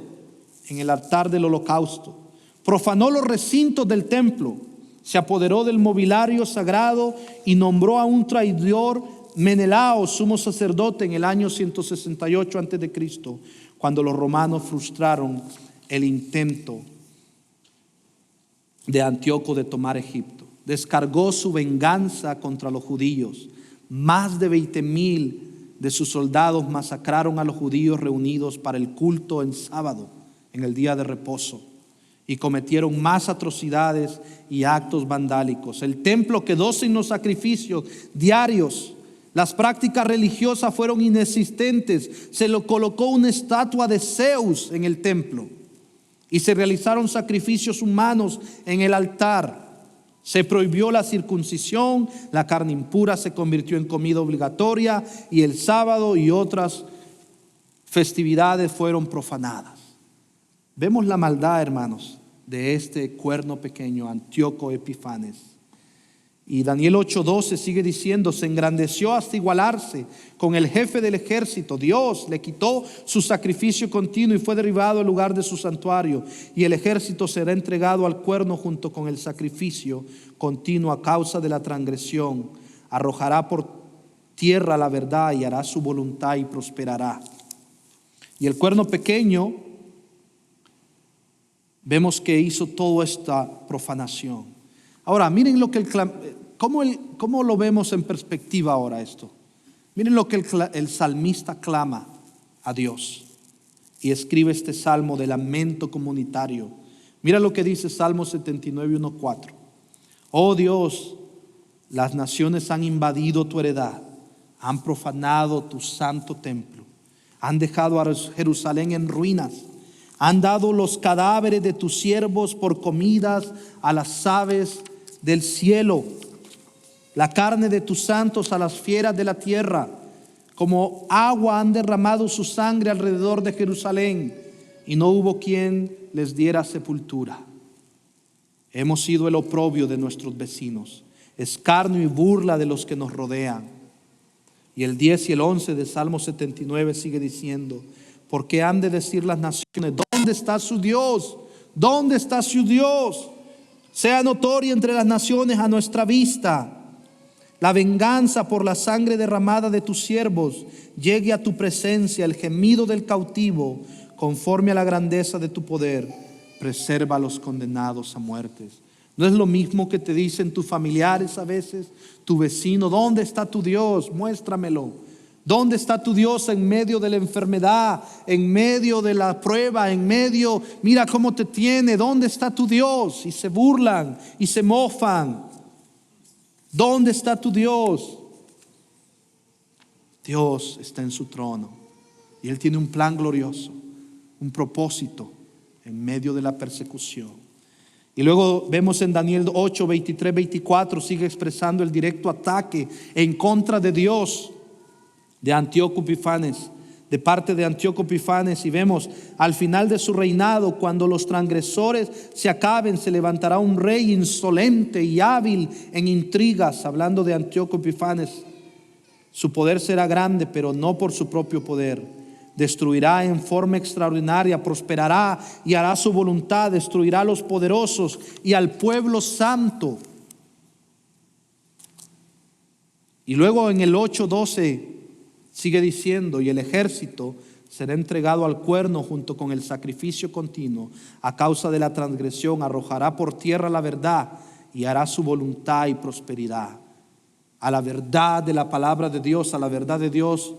en el altar del holocausto. Profanó los recintos del templo, se apoderó del mobiliario sagrado y nombró a un traidor, Menelao, sumo sacerdote, en el año 168 a.C., cuando los romanos frustraron el intento de Antíoco de tomar Egipto. Descargó su venganza contra los judíos. Más de 20,000 de sus soldados masacraron a los judíos reunidos para el culto en sábado, en el día de reposo, y cometieron más atrocidades y actos vandálicos. El templo quedó sin los sacrificios diarios. Las prácticas religiosas fueron inexistentes. Se le colocó una estatua de Zeus en el templo y se realizaron sacrificios humanos en el altar. Se prohibió la circuncisión, la carne impura se convirtió en comida obligatoria y el sábado y otras festividades fueron profanadas. Vemos la maldad, hermanos, de este cuerno pequeño, Antíoco Epifanes. Y Daniel 8:12 sigue diciendo: se engrandeció hasta igualarse con el jefe del ejército. Dios le quitó su sacrificio continuo y fue derribado el lugar de su santuario. Y el ejército será entregado al cuerno junto con el sacrificio continuo a causa de la transgresión. Arrojará por tierra la verdad y hará su voluntad y prosperará. Y el cuerno pequeño, vemos que hizo toda esta profanación. Ahora, miren lo que cómo lo vemos en perspectiva ahora esto. Miren lo que el salmista clama a Dios y escribe este salmo de lamento comunitario. Mira lo que dice Salmo 79, 1-4. Oh Dios, las naciones han invadido tu heredad, han profanado tu santo templo, han dejado a Jerusalén en ruinas. Han dado los cadáveres de tus siervos por comidas a las aves del cielo, la carne de tus santos a las fieras de la tierra. Como agua han derramado su sangre alrededor de Jerusalén, y no hubo quien les diera sepultura. Hemos sido el oprobio de nuestros vecinos, escarnio y burla de los que nos rodean. Y el 10 y el 11 de Salmo 79 sigue diciendo: ¿por qué han de decir las naciones, ¿dónde está su Dios? ¿Dónde está su Dios? Sea notoria entre las naciones a nuestra vista. La venganza por la sangre derramada de tus siervos llegue a tu presencia, el gemido del cautivo, conforme a la grandeza de tu poder. Preserva a los condenados a muertes. ¿No es lo mismo que te dicen tus familiares a veces, tu vecino? ¿Dónde está tu Dios? Muéstramelo. ¿Dónde está tu Dios en medio de la enfermedad, en medio de la prueba, en medio, mira cómo te tiene? ¿Dónde está tu Dios? Y se burlan y se mofan. ¿Dónde está tu Dios? Dios está en su trono y Él tiene un plan glorioso, un propósito en medio de la persecución. Y luego vemos en Daniel 8, 23, 24, sigue expresando el directo ataque en contra de Dios de Antíoco Epifanes, de parte de Antíoco Epifanes. Y vemos al final de su reinado, cuando los transgresores se acaben, se levantará un rey insolente y hábil en intrigas. Hablando de Antíoco Epifanes, su poder será grande, pero no por su propio poder. Destruirá en forma extraordinaria, prosperará y hará su voluntad. Destruirá a los poderosos y al pueblo santo. Y luego en el 8:12 sigue diciendo: y el ejército será entregado al cuerno junto con el sacrificio continuo. A causa de la transgresión arrojará por tierra la verdad y hará su voluntad y prosperidad. A la verdad de la palabra de Dios, a la verdad de Dios,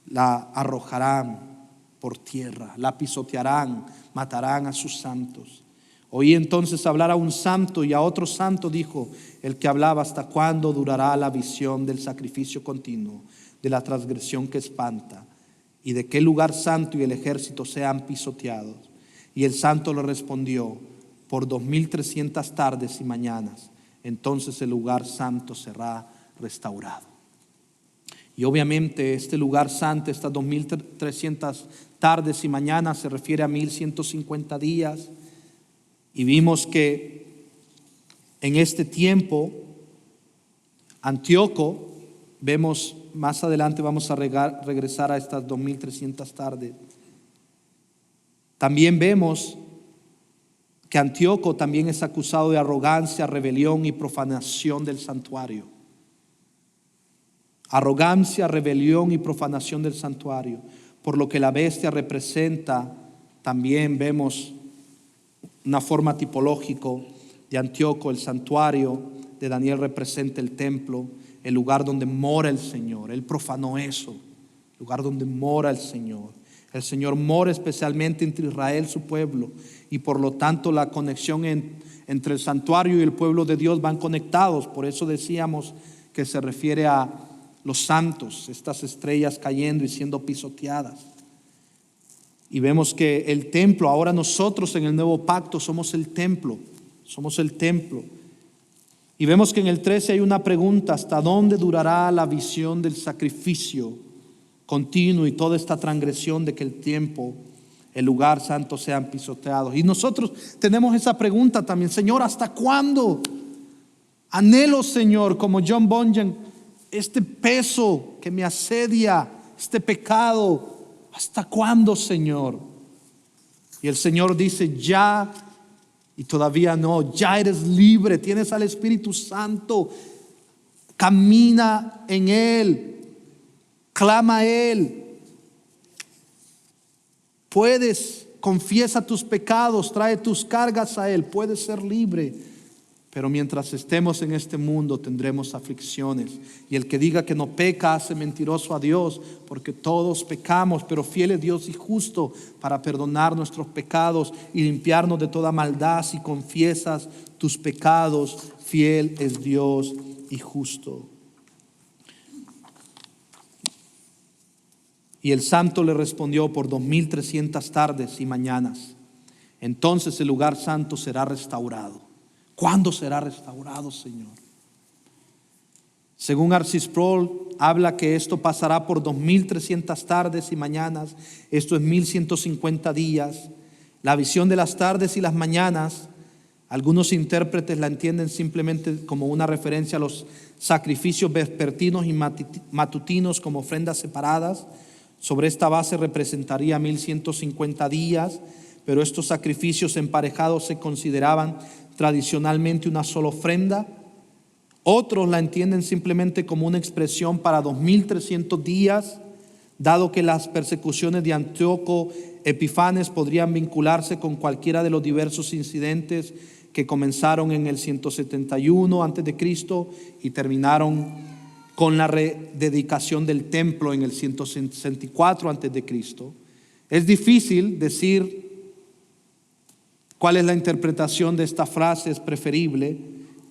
la arrojarán por tierra, la pisotearán, matarán a sus santos. Oí entonces hablar a un santo y a otro santo dijo el que hablaba: ¿hasta cuándo durará la visión del sacrificio continuo, de la transgresión que espanta, y de qué lugar santo y el ejército sean pisoteados? Y el santo le respondió: por 2300 tardes y mañanas, entonces el lugar santo será restaurado. Y obviamente este lugar santo, estas 2300 tardes y mañanas, se refiere a 1150 días. Y vimos que en este tiempo Antíoco, vemos más adelante, vamos a regresar a estas 2300 tardes. También vemos que Antíoco también es acusado de arrogancia, rebelión y profanación del santuario. Arrogancia, rebelión y profanación del santuario. Por lo que la bestia representa, también vemos una forma tipológica de Antíoco, el santuario de Daniel representa el templo, el lugar donde mora el Señor. Él profanó eso, el lugar donde mora el Señor. El Señor mora especialmente entre Israel, su pueblo, y por lo tanto la conexión entre el santuario y el pueblo de Dios van conectados. Por eso decíamos que se refiere a los santos, estas estrellas cayendo y siendo pisoteadas. Y vemos que el templo, ahora nosotros en el nuevo pacto somos el templo, somos el templo. Y vemos que en el 13 hay una pregunta: ¿hasta dónde durará la visión del sacrificio continuo y toda esta transgresión de que el tiempo, el lugar santo sean pisoteados? Y nosotros tenemos esa pregunta también: Señor, ¿hasta cuándo? Anhelo, Señor, como John Bunyan, este peso que me asedia, este pecado, ¿hasta cuándo, Señor? Y el Señor dice: ya, y todavía no, ya eres libre, tienes al Espíritu Santo, camina en Él, clama a Él, puedes, confiesa tus pecados, trae tus cargas a Él, puedes ser libre. Pero mientras estemos en este mundo tendremos aflicciones. Y el que diga que no peca hace mentiroso a Dios, porque todos pecamos, pero fiel es Dios y justo para perdonar nuestros pecados y limpiarnos de toda maldad. Si confiesas tus pecados, fiel es Dios y justo. Y el santo le respondió: por 2300 tardes y mañanas, entonces el lugar santo será restaurado. ¿Cuándo será restaurado, Señor? Según R.C. Sproul, habla que esto pasará por 2300 tardes y mañanas. Esto es 1150 días. La visión de las tardes y las mañanas, algunos intérpretes la entienden simplemente como una referencia a los sacrificios vespertinos y matutinos como ofrendas separadas. Sobre esta base representaría 1150 días, pero estos sacrificios emparejados se consideraban tradicionalmente una sola ofrenda. Otros la entienden simplemente como una expresión para 2300 días, dado que las persecuciones de Antíoco Epifanes podrían vincularse con cualquiera de los diversos incidentes que comenzaron en el 171 a.C. y terminaron con la rededicación del templo en el 164 a.C. Es difícil decir ¿cuál es la interpretación de esta frase? Es preferible.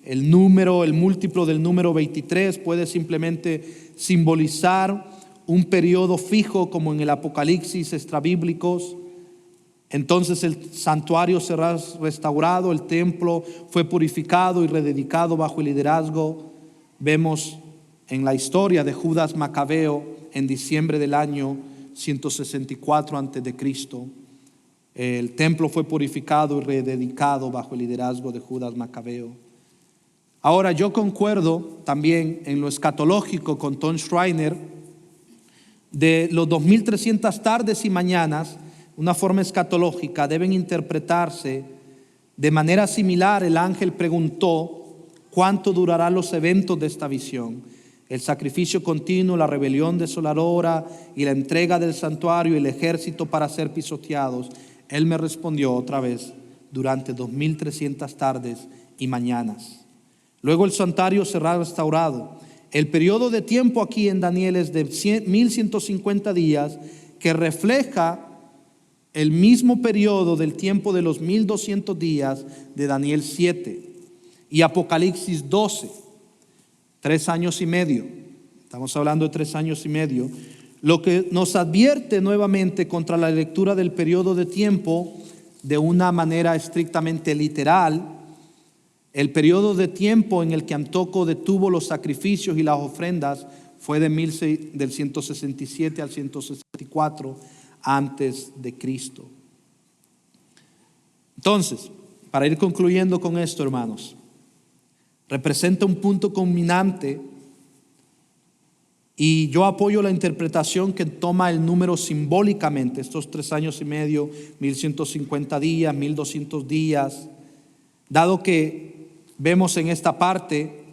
El múltiplo del número 23 puede simplemente simbolizar un periodo fijo, como en el Apocalipsis extrabíblicos. Entonces el santuario será restaurado, el templo fue purificado y rededicado bajo el liderazgo. Vemos en la historia de Judas Macabeo en diciembre del año 164 a.C. El templo fue purificado y rededicado bajo el liderazgo de Judas Macabeo. Ahora, yo concuerdo también en lo escatológico con Tom Schreiner de los 2300 tardes y mañanas. Una forma escatológica deben interpretarse de manera similar. El ángel preguntó: ¿cuánto durarán los eventos de esta visión? El sacrificio continuo, la rebelión desoladora y la entrega del santuario y el ejército para ser pisoteados. Él me respondió otra vez: durante 2300 tardes y mañanas. Luego el santuario será restaurado. El periodo de tiempo aquí en Daniel es de 1150 días, que refleja el mismo periodo del tiempo de los 1200 días de Daniel 7 y Apocalipsis 12. 3 años y medio. Estamos hablando de 3 años y medio. Lo que nos advierte nuevamente contra la lectura del periodo de tiempo de una manera estrictamente literal. El periodo de tiempo en el que Antíoco detuvo los sacrificios y las ofrendas fue del 167 al 164 antes de Cristo. Entonces, para ir concluyendo con esto, hermanos, representa un punto culminante Y yo apoyo la interpretación que toma el número simbólicamente, estos 3 años y medio, 1150 días, 1200 días, dado que vemos en esta parte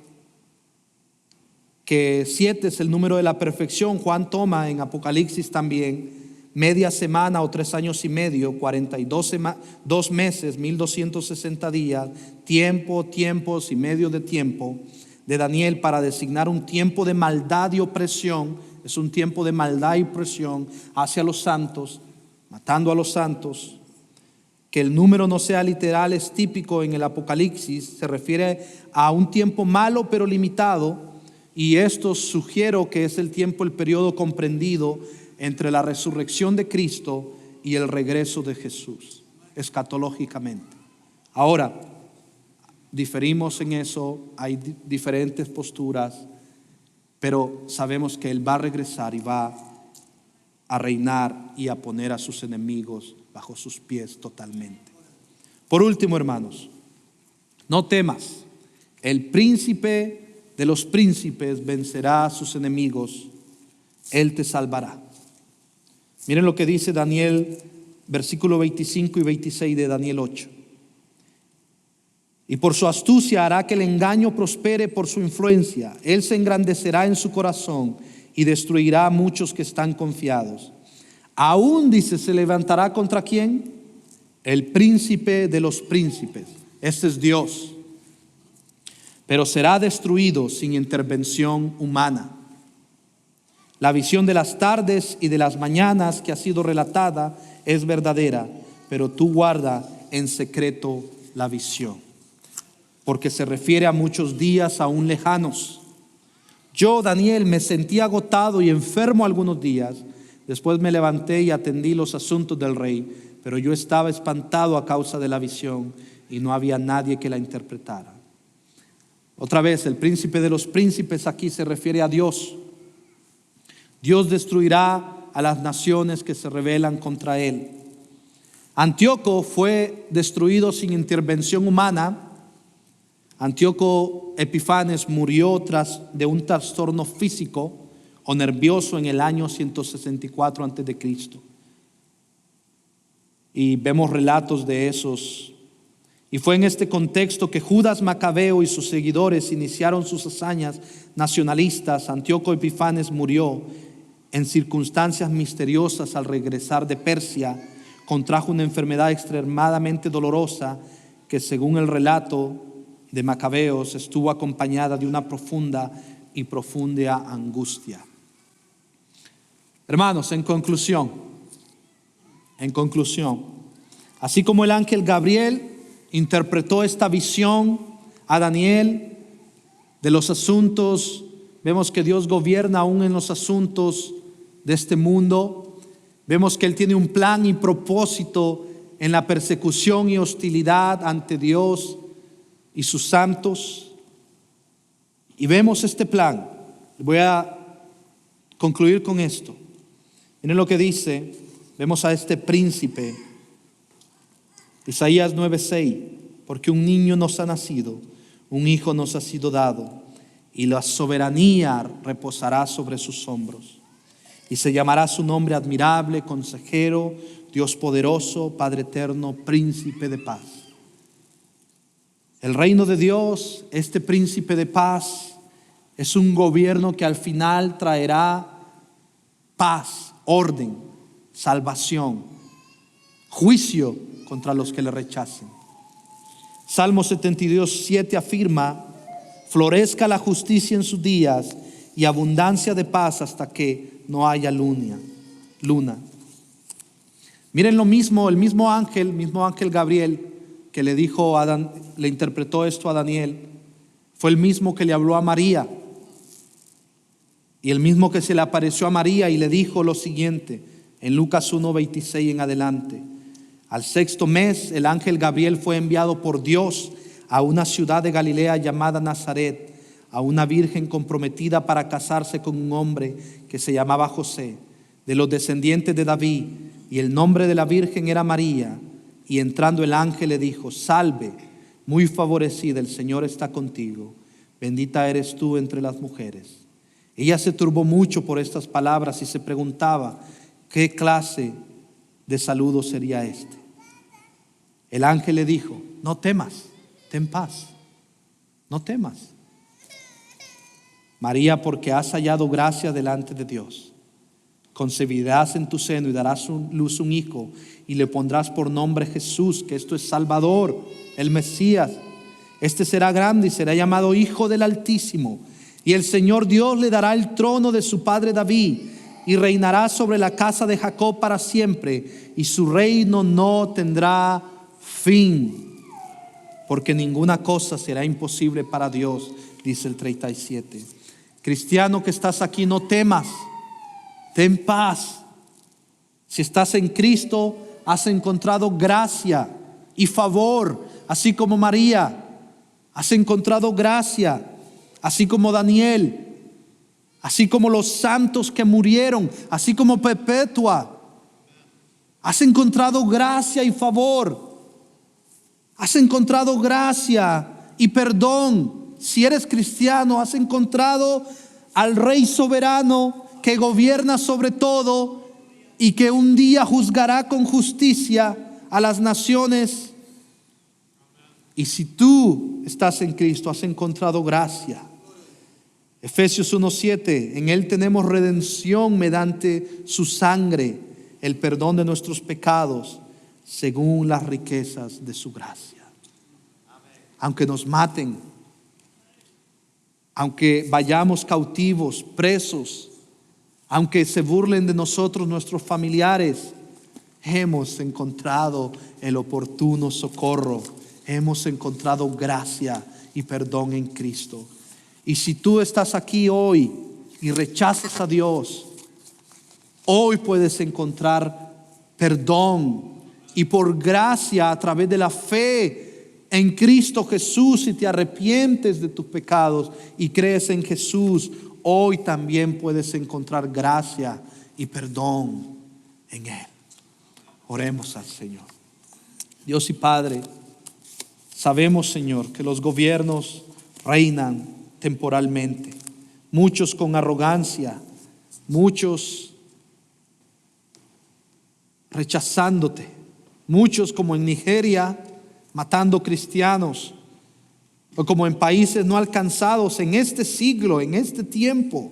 que 7 es el número de la perfección. Juan toma en Apocalipsis también media semana o 3 años y medio, 2 meses, 1260 días, tiempos y medio de tiempo de Daniel para designar un tiempo de maldad y opresión. Es un tiempo de maldad y opresión hacia los santos, matando a los santos. Que el número no sea literal es típico en el Apocalipsis, se refiere a un tiempo malo pero limitado, y esto sugiero que es el tiempo, el periodo comprendido entre la resurrección de Cristo y el regreso de Jesús, escatológicamente. Ahora, diferimos en eso, hay diferentes posturas, pero sabemos que Él va a regresar y va a reinar y a poner a sus enemigos bajo sus pies totalmente. Por último, hermanos, no temas, el príncipe de los príncipes vencerá a sus enemigos, Él te salvará. Miren lo que dice Daniel, versículo 25 y 26 de Daniel 8. Y por su astucia hará que el engaño prospere por su influencia. Él se engrandecerá en su corazón y destruirá a muchos que están confiados. Aún, dice, se levantará contra ¿quién? El príncipe de los príncipes. Este es Dios. Pero será destruido sin intervención humana. La visión de las tardes y de las mañanas que ha sido relatada es verdadera, pero tú guarda en secreto la visión, porque se refiere a muchos días aún lejanos. Yo, Daniel, me sentí agotado y enfermo algunos días. Después me levanté y atendí los asuntos del rey, pero yo estaba espantado a causa de la visión y no había nadie que la interpretara. Otra vez, el príncipe de los príncipes aquí se refiere a Dios. Dios destruirá a las naciones que se rebelan contra Él. Antíoco fue destruido sin intervención humana. Antíoco Epifanes murió tras de un trastorno físico o nervioso en el año 164 a.C. Y vemos relatos de esos. Y fue en este contexto que Judas Macabeo y sus seguidores iniciaron sus hazañas nacionalistas. Antíoco Epifanes murió en circunstancias misteriosas al regresar de Persia. Contrajo una enfermedad extremadamente dolorosa que, según el relato de Macabeos, estuvo acompañada de una profunda angustia. Hermanos, en conclusión, así como el ángel Gabriel interpretó esta visión a Daniel de los asuntos, vemos que Dios gobierna aún en los asuntos de este mundo. Vemos que Él tiene un plan y propósito en la persecución y hostilidad ante Dios y sus santos. Y vemos este plan. Voy a concluir con esto. Miren lo que dice. Vemos a este príncipe. Isaías 9:6. Porque un niño nos ha nacido, un hijo nos ha sido dado, y la soberanía reposará sobre sus hombros. Y se llamará su nombre admirable, consejero, Dios poderoso, Padre eterno, príncipe de paz. El reino de Dios, este príncipe de paz, es un gobierno que al final traerá paz, orden, salvación, juicio contra los que le rechacen. Salmo 72:7 afirma: florezca la justicia en sus días y abundancia de paz hasta que no haya luna. Miren lo mismo, el mismo ángel Gabriel que le dijo le interpretó esto a Daniel, fue el mismo que le habló a María, y el mismo que se le apareció a María y le dijo lo siguiente en Lucas 1:26 en adelante: al 6º mes el ángel Gabriel fue enviado por Dios a una ciudad de Galilea llamada Nazaret, a una virgen comprometida para casarse con un hombre que se llamaba José, de los descendientes de David, y el nombre de la virgen era María. Y entrando el ángel le dijo: salve, muy favorecida, el Señor está contigo, bendita eres tú entre las mujeres. Ella se turbó mucho por estas palabras y se preguntaba qué clase de saludo sería este. El ángel le dijo: no temas, ten paz, no temas, María, porque has hallado gracia delante de Dios. Concebirás en tu seno y darás luz un hijo, y le pondrás por nombre Jesús, que esto es Salvador, el Mesías. Este será grande y será llamado Hijo del Altísimo, y el Señor Dios le dará el trono de su padre David, y reinará sobre la casa de Jacob para siempre, y su reino no tendrá fin, porque ninguna cosa será imposible para Dios, dice el 37. Cristiano que estás aquí, no temas, ten paz. Si estás en Cristo, has encontrado gracia y favor, así como María. Has encontrado gracia, así como Daniel, así como los santos que murieron, así como Perpetua. Has encontrado gracia y favor. Has encontrado gracia y perdón. Si eres cristiano, has encontrado al Rey soberano que gobierna sobre todo y que un día juzgará con justicia a las naciones. Y si tú estás en Cristo, has encontrado gracia. Efesios 1:7, en Él tenemos redención mediante su sangre, el perdón de nuestros pecados, según las riquezas de su gracia. Aunque nos maten, aunque vayamos cautivos, presos, aunque se burlen de nosotros nuestros familiares, hemos encontrado el oportuno socorro, hemos encontrado gracia y perdón en Cristo. Y si tú estás aquí hoy y rechazas a Dios, hoy puedes encontrar perdón y por gracia a través de la fe en Cristo Jesús. Si te arrepientes de tus pecados y crees en Jesús, hoy también puedes encontrar gracia y perdón en Él. Oremos al Señor. Dios y Padre, sabemos, Señor, que los gobiernos reinan temporalmente, muchos con arrogancia, muchos rechazándote, muchos como en Nigeria matando cristianos, o como en países no alcanzados en este siglo, en este tiempo.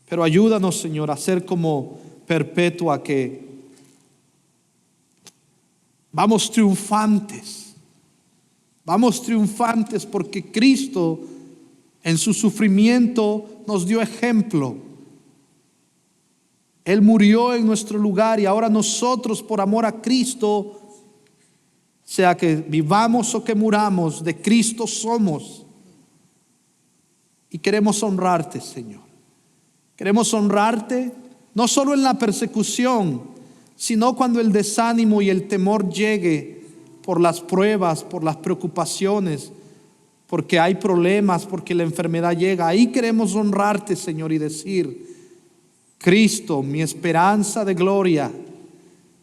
Pero ayúdanos, Señor, a ser como Perpetua, que vamos triunfantes porque Cristo en su sufrimiento nos dio ejemplo. Él murió en nuestro lugar y ahora nosotros, por amor a Cristo, sea que vivamos o que muramos, de Cristo somos. Y queremos honrarte, Señor. Queremos honrarte no solo en la persecución, sino cuando el desánimo y el temor llegue por las pruebas, por las preocupaciones, porque hay problemas, porque la enfermedad llega. Ahí queremos honrarte, Señor, y decir: Cristo, mi esperanza de gloria,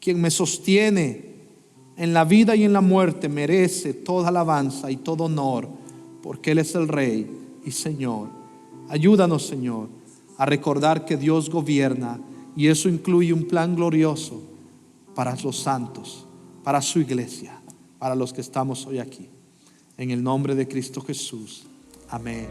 quien me sostiene en la vida y en la muerte, merece toda alabanza y todo honor, porque Él es el Rey y Señor. Ayúdanos, Señor, a recordar que Dios gobierna, y eso incluye un plan glorioso para los santos, para su iglesia, para los que estamos hoy aquí. En el nombre de Cristo Jesús. Amén.